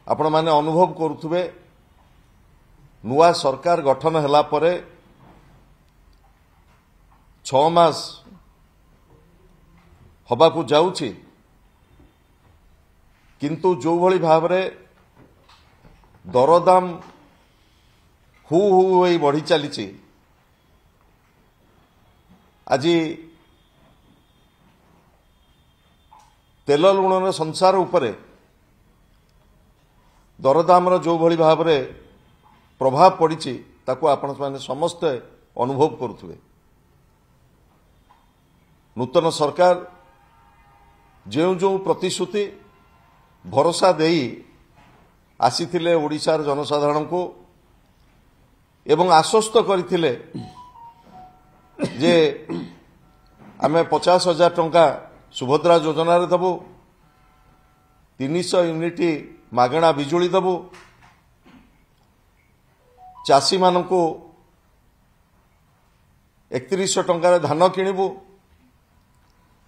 आपण माने अनुभव करुथुबे नुआ सरकार गठन होला परे 6 मास हबा को जाउछि किंतु जो भली भावरे दरदाम हु हु होई बढ़ी चली आज तेल लुणर संसार उपरे दरदाम जो भली भावरे प्रभाव पड़ी ताको आपण माने समस्ते अनुभव करुथुबे। नूतन सरकार जो जो प्रतिश्रुति भरोसा देई आसीथिले ओडिशार जनसाधारण को एवं आश्वस्त करथिले जे आमे 50,000 टंका सुभद्रा योजना रे दबो 300 यूनिट मागणा बिजुली दबो चाषी मानकु 3100 टंका धान किणबू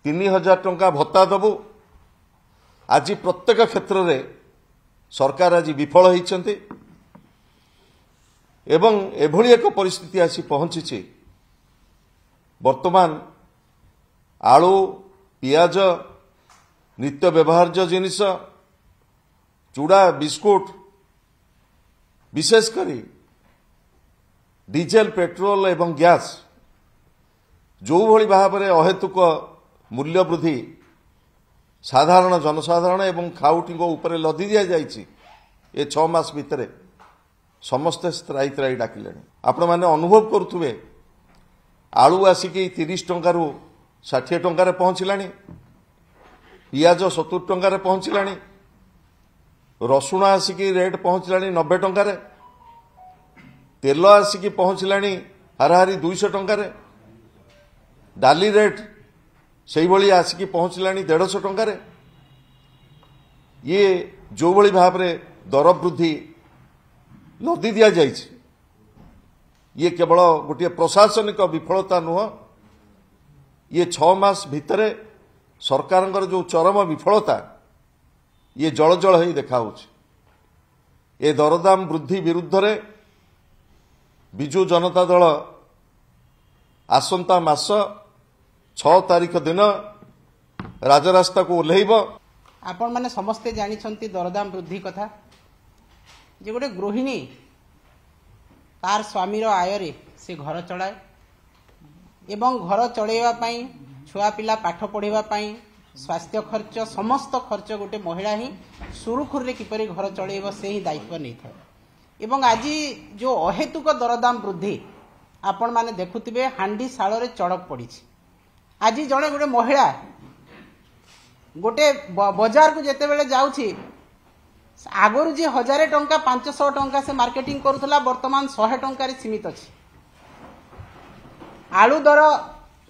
3000 टंका भत्ता दबू। आज प्रत्येक क्षेत्र में सरकार आज विफल होइछन्ति एवं एभली एक परिस्थिति आसी पहुंची वर्तमान आलू पियाज नित्य व्यवहार्य जिनिस चूड़ा बिस्कुट विशेषकर डीजेल पेट्रोल एवं गैस जो भली भाव में अहेतुक मूल्य वृद्धि साधारण जनसाधारण एवं खाउटी ऊपर लदी दि जाइए ये 6 मास भितर समस्ते त्राई त्राई डाकिले आपण मैंने अनुभव करुवे आलू आसिकी 30 टंका 60 टंकार पहुंचला पियाज 70 टंकार पहुंचला रसुण आसिकी रेट पहुंचला 90 टंकार तेल आसिकी पहुंचला हाराहारी 200 टंकार डाली रेट से भली आसिकी पहुंचला 150 टंकार ये जो भली भाव में दर वृद्धि लदी दि जाइए ये केवल गोटे प्रशासनिक विफलता नुह ये 6 मास भितर सरकार जो चरम विफलता ये जल जल ही देखा ये दरदाम वृद्धि विरुद्ध रे बिजु जनता दल आसंता मास 6 तारीख दिन राजरास्ता को ओह्लैब। आपण माने समस्ते जानिछंती दरदाम वृद्धि कथा जे गोटे गृहिणी तार स्वामीर आय से घर चलाए एवं घर चलैवा पई छुआ पिला पाठ पढ़ाइबा पई स्वास्थ्य खर्च समस्त खर्च गोटे महिला ही सुरुखुर रे किपरि घर चलैब से ही दायित्व नहीं था। एवं आज जो अहेतुक दरदाम वृद्धि आपण माने देखुथिबे हांडी साल रे चड़क पड़ी। आज जड़े गोटे महिला गोटे बजार को जेते बेले जाउछि आगरु जे 1000 टंका 500 टंका से मार्केटिंग करुथला वर्तमान 100 टंका रे सीमित अछि। आलू दर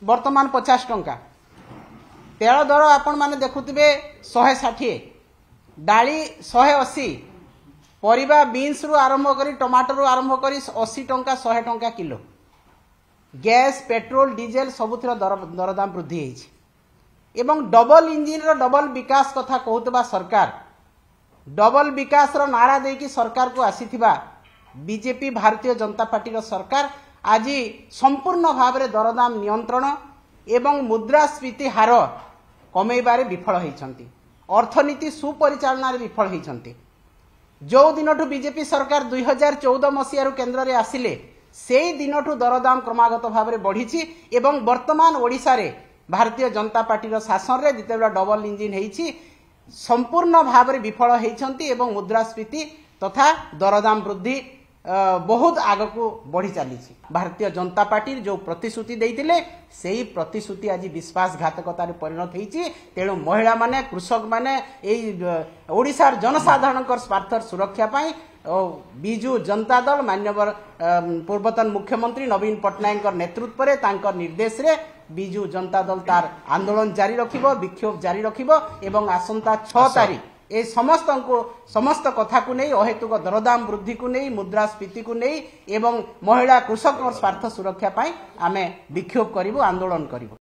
वर्तमान 50 टंका तेल दर आपण माने देखुथिबे 160 डाली 180 परिबा बीन्स रु आरंभ करी टमाटर रु आरंभ करी 80 टंका 100 टंका किलो गैस पेट्रोल डीजेल सबुथर दरदाम वृद्धि होइछि। एवं डबल इंजिन रो डबल विकास कथा कहउतबा सरकार डबल विकास रो नारा देकी सरकार को आसीथिबा बीजेपी भारतीय जनता पार्टी रो सरकार आज संपूर्ण भाव में दरदाम नियंत्रण एवं मुद्रास्फीति हार कमेबारे विफल होइछन्ति अर्थनीति सुपरिचालना रे विफल होइछन्ति। जो दिनठू बीजेपी सरकार 2014 मसीह केन्द्र रे आसिले से दिनठू दरदाम क्रमागत भाव में बढ़ी एवं वर्तमान ओडिशा रे भारतीय जनता पार्टी रो शासन रे जितेबेला डबल इंजिन हेइछि संपूर्ण भाव में विफल होइछन्ति एवं मुद्रास्फीति तथा दरदाम वृद्धि बहुत आग को बढ़ी चली। भारतीय जनता पार्टी जो प्रतिश्रुति देइतिले सेही प्रतिश्रुति आज विश्वासघातकतार परिणत होइछि। तेणु महिला माने कृषक माने ओडिशार जनसाधारण स्वार्थ सुरक्षा पाई बिजु जनता दल मान्यवर पूर्वतन मुख्यमंत्री नवीन पट्टनायक नेतृत्व में तांकर निर्देश रे बिजु जनता दल तार आंदोलन जारी रखिबो विक्षोभ जारी रखिबो एवं आसंता 6 तारीख ए समस्त कथा को नहीं अहेतुक दरदाम वृद्धि को नहीं मुद्रास्फीति को नहीं एवं महिला कृषक स्वार्थ सुरक्षा पाई आमे विक्षोभ करिबो आंदोलन करिबो।